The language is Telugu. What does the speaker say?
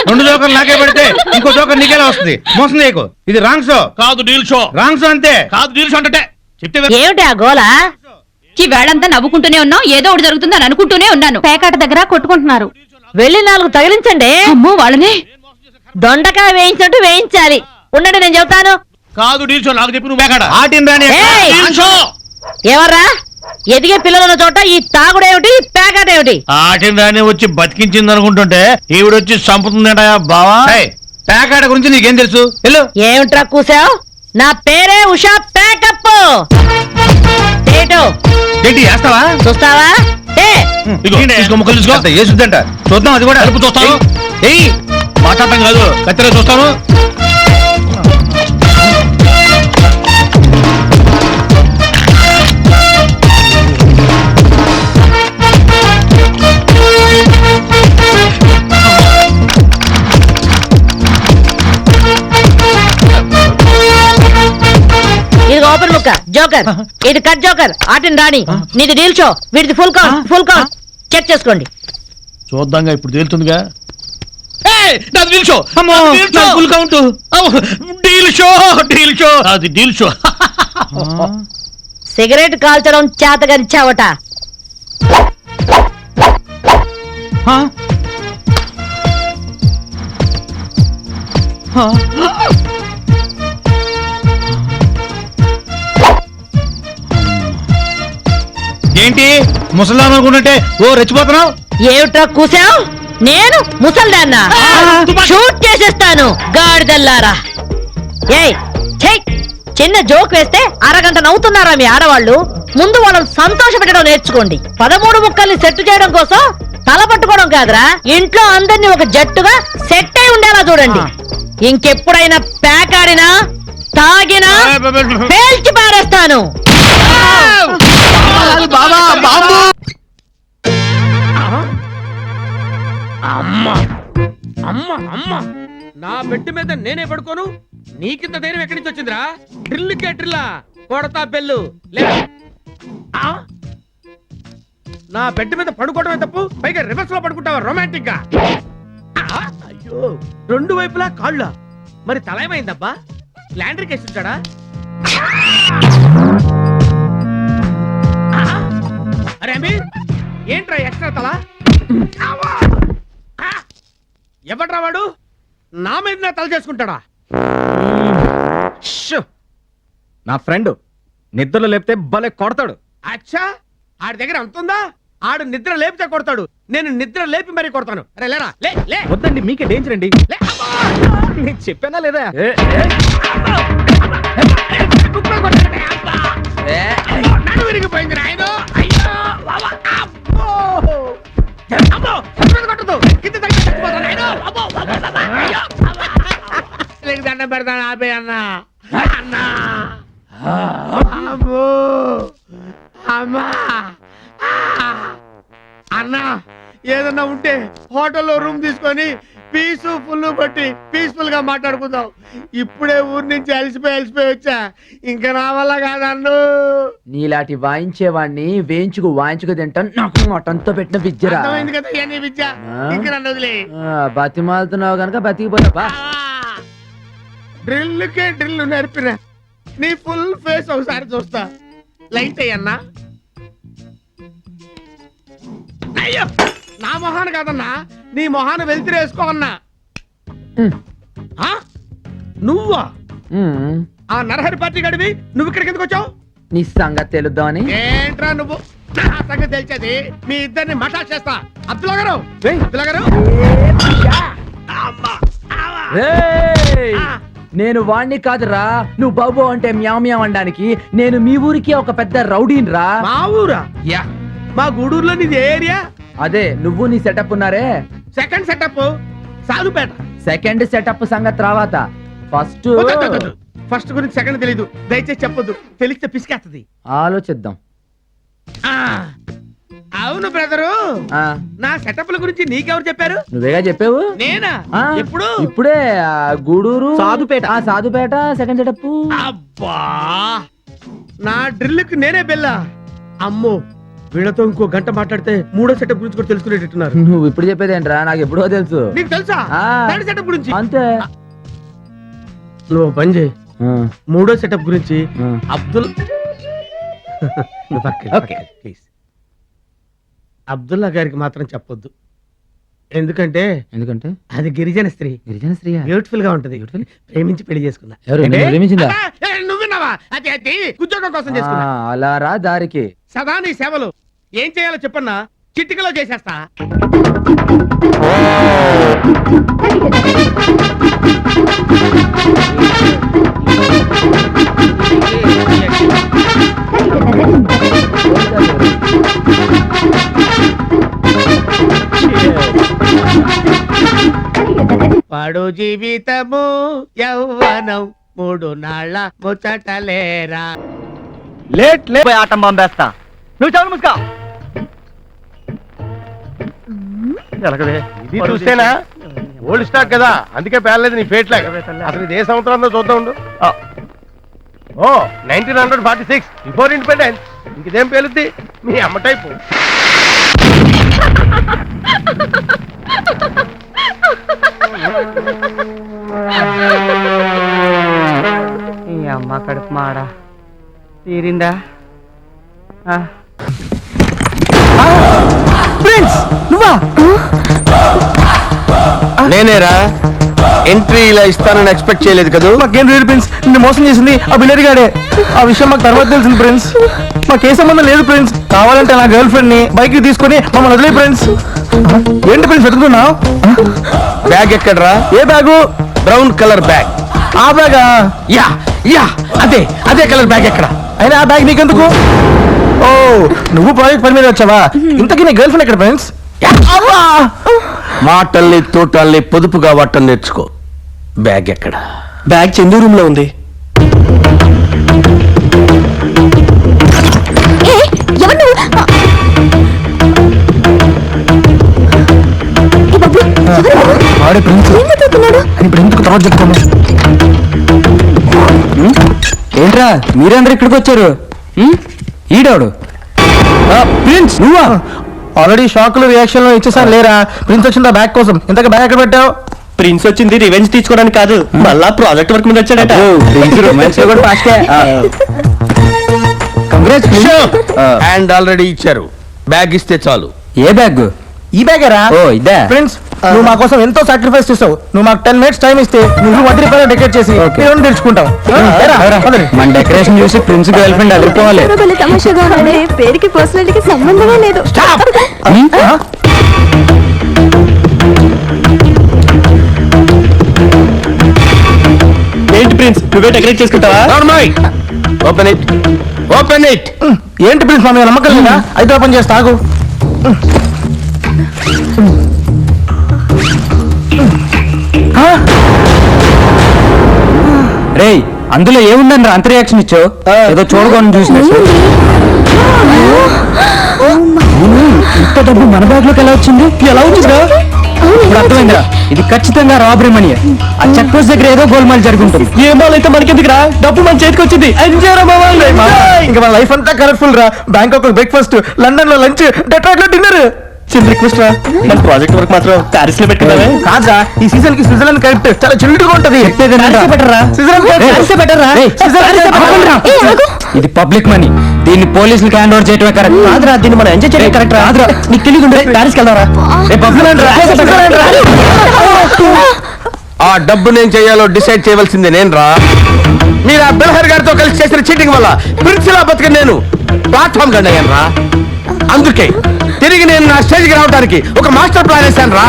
2 జోకర్లు నాకే పెడితే ఇంకో జోకర్ నీకేలా వస్తుంది? మోసం చేయకు. ఇది రాంగ్ షో కాదు, డీల్ షో. రాంగ్ షో అంతే. కాదు, డీల్ షో అంటే చెప్తే ఏమిటి ఆ గోల? ఈ వేళంతా నవ్వుకుంటూనే ఉన్నాం, ఏదో ఒకటి జరుగుతుందని అనుకుంటూనే ఉన్నాను. పేకాట దగ్గర కొట్టుకుంటున్నారు. వెళ్ళి 4 తగిలించండి. అమ్మో, వాళ్ళని దొండకాయ వేయించినట్టు వేయించాలి. ఉండండి, నేను చెబుతాను. కాదు, డీల్ షో. నాకు చెప్పి నువ్వు మేకాడ ఆటిని రాని ఏయ్! Deal show. ఎవర్రా? ఎదిగే పిల్లలున్న చోట ఈ తాగుడేమిటి, పేకాట ఏమిటి? ఆటిని రాని వచ్చి బతికించింది అనుకుంటుంటే ఈవిడొచ్చి చంపుతుందట బావా. పేకాట గురించి నీకేం తెలుసు? వెళ్ళు. ఏమిట్రా కూసావు? నా పేరే ఉషా పేకప్. ఏటో ఏంటి వేస్తావా? చూస్తావా? ఇదిగో, తీసుకో, ముక్కలు తీసుకో. అంత ఏసుద్దంట. చూద్దాం అది కూడా. కలుపు చూస్తాను. ఏయ్ మాట్లాడటం కాదు, కత్తిరే చూస్తాను. ఇది ఓపెన్ ముక్క జోకర్, ఇది కట్ జోకర్. ఆటిని రాణి, నీది డీల్ షో, వీడిది full count. Full count check చేసుకోండి. చూద్దాంగా, ఇప్పుడు తేలుతుందిగా. Deal show. అమ్మో, full count. Deal show, deal show. అది డీల్ షో. సిగరెట్ కాల్చడం చేతగరిచావట. ఏంటి ముసలాం అనుకుంటుంటే ఓ రెచ్చిపోతున్నావు? ఏమిట్రా కూసావు? నేను ముసల్దాన్నా? షూట్ చేసేస్తాను గాడిదల్లారా. ఏయ్ ఛై, చిన్న జోక్ వేస్తే అరగంట నవ్వుతున్నారా మీ ఆడవాళ్ళు? ముందు వాళ్ళని సంతోష పెట్టడం నేర్చుకోండి. 13 ముక్కల్ని సెట్ చేయడం కోసం తల పట్టుకోవడం కాదురా, ఇంట్లో అందరినీ ఒక జట్టుగా సెట్ అయి ఉండేలా చూడండి. ఇంకెప్పుడైనా పేకాడినా తాగినా పేల్చి పారేస్తాను. బాబా బాబు. అమ్మా అమ్మా అమ్మా, నా బెడ్ మీద నేనే పడుకోను, నీకింత ధైర్యం ఎక్కడి నుంచి వచ్చిందిరా? డ్రిల్కే డ్రిల్లా, కొడతా బెల్లు లే. ఆ? నా బెడ్ మీద పడుకోవడమే తప్పు, పైగా రివర్స్ లో పడుకుంటావా రొమాంటిక్ గా? ఆ? అయ్యో, 2 వైపులా కాళ్ళ, మరి తల ఏమైందబ్బా? ల్యాండర్ కేసు ఉంటాడా? అరే అమీర్, ఏంట్రా ఎక్స్ట్రా తల? ఎవడ్రా వాడు? నా మీద నా తల చేసుకుంటాడా? నా ఫ్రెండ్ నిద్రలో లేపితే భలే కొడతాడు. అచ్చా, ఆడి దగ్గర అంతుందా? ఆడు నిద్ర లేపితే కొడతాడు, నేను నిద్ర లేపి మరీ కొడతాను. అరే లేరా, లే లే. వద్దండి, మీకే డేంజర్ అండి. లే, అబ్బా! నేను చెప్పానా లేదా? కుక్కలు కొట్టాడే, అబ్బా! నన్ను విరిగిపోయింది నాయనో. అయ్యో, బాబా, అబ్బో! అబ్బో, మీద కొట్టదు, కింద తగ్గి చచ్చిపోతా నాయనో. అబ్బో, అబ్బో, అబ్బో, అయ్యో, అబ్బా! నీకు దండం పెడతాను, ఆపే అన్నా. అన్నా, అబ్బో, అమ్మా, అన్నా, ఏదన్నా ఉంటే హోటల్లో రూమ్ తీసుకొని పీస్ఫుల్ బట్టి పీస్ఫుల్ గా మాట్లాడుకుందాం. ఇప్పుడే ఊరి నుంచి అలసిపోయి వచ్చా, ఇంకా నా వల్ల కాదన్ను. నీలాంటి వాయించేవాడిని వేయించుకు వాయించుకు తింటాను. నాకు మటంతో పెట్టిన విద్యరా. అర్థమైంది కదా ఇవన్నీ విద్య, ఇంక నన్ను వదిలే. బతిమాలుతున్నావు కనుక బతికిపోతావా? డ్రిల్కే డ్రిల్ నేర్పిన నీ ఫుల్ ఫేస్ ఒకసారి చూస్తా. లైట్ అయ్యన్నా. అయ్యో, నా మొహాన్ని కాదన్నా, నీ మొహాన్ని వెళ్తిరేసుకో అన్నా. ఆ? నువ్వా? ఆ నరహరి పార్టీ గడివి నువ్వు ఇక్కడికి ఎందుకు వచ్చావు? నీ సంగతి తెలుద్దామని. ఏంట్రా నువ్వు? నా సంగతి తెలిసేది మీ ఇద్దరిని మసాజ్ చేస్తా. అబ్దుల్లా గారు, అబ్దుల్లా గారు. అమ్మా, అమ్మా. రేయ్! నేను వాణ్ణి కాదురా, నువ్వు బాబు అంటే మ్యావ్ మ్యావ్ అనడానికి. నేను మీ ఊరికి ఒక పెద్ద రౌడీని రా. మా ఊరా? యా, మా గూడూరులో నీది ఏ ఏరియా? అదే నువ్వు నీ సెటప్ ఉన్నారే. Second setup Sadhupeta. Second setup సంగతి తర్వాత. ఫస్ట్ గురించి సెకండ్ తెలీదు, దయచేసి చెప్పొద్దు, తెలిస్తే పిసికేస్తది. ఆలోచిద్దాం. అవును బ్రదరు, నా సెటప్ల గురించి నీకెవరు చెప్పారు? నువ్వేగా చెప్పావు. నేనా? ఎప్పుడు? ఇప్పుడే గూడూరు సాధుపేట. Sadhupeta second setup. అబ్బా, నా డ్రిల్కి నేనే బెల్లా. అమ్మో, వీళ్ళతో ఇంకో గంట మాట్లాడితే మూడో సెటప్ గురించి కూడా తెలుసుకునేటట్టున్నారు. నువ్వు ఇప్పుడు చెప్పేది ఏంట్రా, నాకు ఎప్పుడో తెలుసు. నీకు తెలుసా ఆ. థర్డ్ సెటప్ గురించి? అంతే. నువ్వు పని చేయి, ఆ, మూడో సెటప్ గురించి ఆ. అబ్దుల్ ఓకే. ప్లీజ్ అబ్దుల్లా గారికి మాత్రం చెప్పొద్దు, ఎందుకంటే ఎందుకంటే అది గిరిజన స్త్రీ, గిరిజన స్త్రీయా? బ్యూటిఫుల్ గా ఉంటది, ప్రేమించి పెళ్లి చేసుకున్నా. ఎవరు, ఏంటి? నిన్ను ప్రేమించిందా? నువ్వు విన్నావా? అది ఉద్యోగం కోసం చేసుకున్నా. ఆ, అలా రా దారికి. సదా నీ సేవలు. ఏం చేయాలో చెప్పన్నా, చిటికలో చేసేస్తా. పాడు జీవితము యౌవనం మూడు నాళ్ళ ముచ్చటలేరా. లేట్ లే ఆటం బాంబేస్తా. నువ్వు చాలు ముసుకా. ఇది చూస్తేనా ఓల్డ్ స్టాక్ కదా, అందుకే పేర్లేదు నీ ఫేట్ లాగా. అసలు ఇది ఏ సంవత్సరంలో చూద్దాం ఉండు. ఓ 1946 బిఫోర్ ఇండిపెండెన్స్. ఇంకేం పేలుద్ది మీ అమ్మ టైపు. ఈ అమ్మ కడుపు మాడ తీరిందా? నేనేరా ఎంట్రీ ఇలా ఇస్తానని ఎక్స్పెక్ట్ చేయలేదు కదా. మాకేం లేదు ప్రిన్స్, నిన్ను మోసం చేసింది ఆ బిల్లరిగాడే. ఆ విషయం మాకు తర్వాత తెలిసింది ప్రిన్స్. మాకే సంబంధం లేదు ప్రిన్స్. కావాలంటే నా గర్ల్ ఫ్రెండ్ ని బైక్ తీసుకొని మమ్మల్ని వదిలే ప్రిన్స్. ఏంటి ప్రిన్స్ వెతుకుతున్నావు? బ్యాగ్ ఎక్కడరా? ఏ బ్యాగు? Brown colour bag. ఆ బ్యాగా? యా యా అదే అదే కలర్ బ్యాగ్ ఎక్కడ? అయినా ఆ బ్యాగ్ నీకెందుకు? ఓ, నువ్వు ప్రాజెక్ట్ పని మీద వచ్చావా? ఇంతకీ నీ గర్ల్ ఫ్రెండ్ ఎక్కడ ఫ్రెండ్స్? మాటల్ని తోటల్ని పొదుపుగా వాటం నేర్చుకో. బ్యాగ్ ఎక్కడ? బ్యాగ్ చందు రూమ్ లో ఉంది. వాడే ప్రిన్స్. ఇప్పుడు ఎందుకు తర్వాత చెప్తాను. ఏంట్రా మీరందరూ ఇక్కడికి వచ్చారు? ఈడాడు ప్రిన్స్ నువ్వా? ఆల్రెడీ షాక్ లో రియాక్షన్ లో ఇచ్చేసాను లేరా. ప్రిన్స్ వచ్చిందా బ్యాగ్ కోసం? ఇంతకు బ్యాగ్ ఎక్కడ పెట్టావు? ప్రిన్స్ వచ్చింది రివెంజ్ తీసుకోవడానికి కాదు, మళ్ళా ప్రాజెక్ట్ వర్క్ మీద వచ్చాడట. హ్యాండ్ ఆల్రెడీ ఇచ్చారు, బ్యాగ్ ఇస్తే చాలు. ఏ బ్యాగ్? ఈ బ్యాగేరా? ఓ ఇదే. ఫ్రెండ్స్ నువ్వు మా కోసం ఎంతో సాక్రిఫైస్ చేసావు. నువ్వు మాకు 10 minutes టైం ఇస్తే నువ్వు 1 రూపాయలు డెకరేట్ చేసి తెచ్చుకుంటావు. మన డెకరేషన్ చూసి ప్రిన్స్ గర్ల్ ఫ్రెండ్ అదిరిపోవాలి. పేరుకి పర్సనాలిటీకి సంబంధమే లేదు. ఏంటి ప్రిన్స్, నువ్వే డెకరేట్ చేసుకుంటావా? Open it, open it. ఏంటి ప్రిన్స్ మా మీద నమ్మకం లేదా? అయితే ఓపెన్ చేస్తా ఆగు. రేయ్ అందులో ఏముందని అంత రియాక్షన్ ఇచ్చావు? ఏదో చూడకుండా చూసినట్టు. ఇంత డబ్బు మన బ్యాగ్ లోకి ఎలా వచ్చింది? ఎలా వచ్చిందా? ఇప్పుడు అర్థమైందా? ఇది ఖచ్చితంగా రాబరీ మనీ. ఆ చెక్ పోస్ట్ దగ్గర ఏదో గోల్మాల్ జరుగుతుంది. ఏ మాల్ అయితే మనకెందుకురా, డబ్బు మన చేతికి వచ్చింది. ఇంకా మన లైఫ్ అంతా కలర్ఫుల్ రా. బ్యాంకాక్ లో బ్రేక్ఫాస్ట్, లండన్ లో లంచ్, డెట్రాయిట్ లో డిన్నర్. చిన్న రిక్వెస్ట్ రా, మన ప్రాజెక్ట్ వర్క్ మాత్రం ప్యారిస్ లో పెట్టుకున్నావే. కాదా, ఈ సీజన్ కి స్విట్జర్లాండ్ కరెక్ట్. చాలా చిల్లుగా ఉంటది. ఇది పబ్లిక్ మనీ, దీన్ని పోలీసులకు హ్యాండ్ ఓవర్ చేయటమే కరెక్ట్. కాదురా, దీన్ని మనం ఎంజాయ్ చేయడం కరెక్ట్. రాదురా, నీకు తెలియదు. ప్యారిస్ వెళ్దారా? ఆ డబ్బు నేను చేయాలో డిసైడ్ చేయవలసిందే నేను రా. మీరు ఆ బిల్హర్ గారితో కలిసి చేసిన చీటింగ్ వల్ల ప్రిన్స్ లా బతికి నేను ప్లాట్ఫామ్ గండి అయ్యాను రా. అందుకే తిరిగి నేను నా స్టేజ్కి రావడానికి ఒక మాస్టర్ ప్లాన్ వేశాను రా.